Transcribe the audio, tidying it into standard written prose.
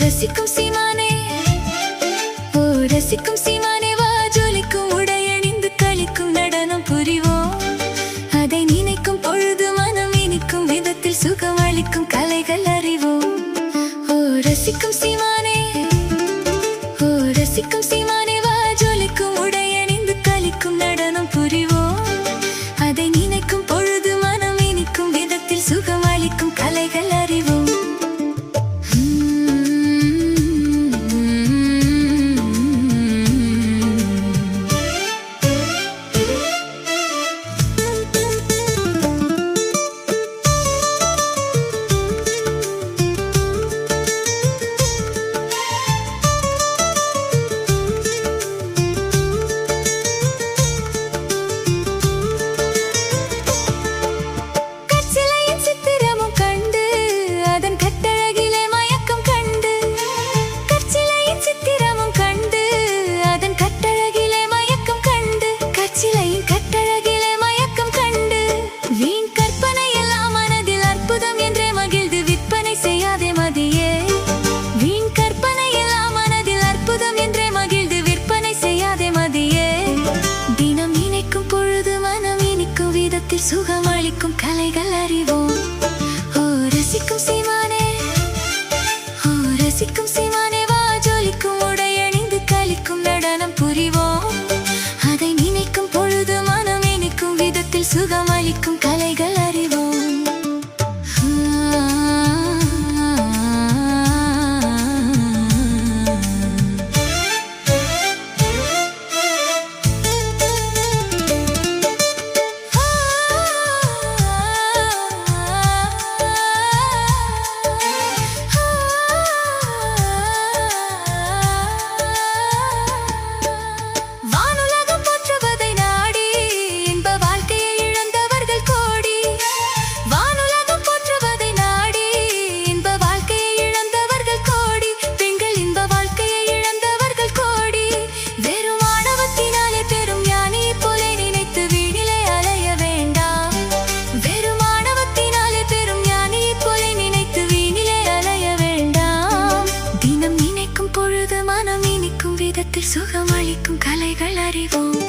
ரசிக்கும் சீமானே ஓ ரசிக்கும் சீமானே வா ஜொலிக்கும் உடையணிந்து களிக்கும் நடனம் புரிவோம் அதை நினைக்கும் பொழுது மனம் இனிக்கும் விதத்தில் சுகம் அளிக்கும் கலைகள் அறிவோம் ஓ ரசிக்கும் சீமானே ஓ ரசிக்கும் சீமானே வா ஜொலிக்கும் உடையணிந்து களிக்கும் நடனம் புரிவோம் அதை நினைக்கும் பொழுது மனம் இனிக்கும் விதத்தில் சுகம் அளிக்கும் கலைகள் அறிவோம் சுகம் அளிக்கும் கலைகள் அறிவோம் ஓ ரசிக்கும் சீமானே ஓ ரசிக்கும் சீமானே வா ஜொலிக்கும் உடையணிந்து களிக்கும் நடனம் புரிவோம் அதை நினைக்கும் பொழுது மனம் இனிக்கும் விதத்தில் சுகம் அளிக்கும் கலைகள் அறிவோம் மனம் இனிக்கும் விதத்தில் சுகம் அளிக்கும் கலைகள் அறிவோம்.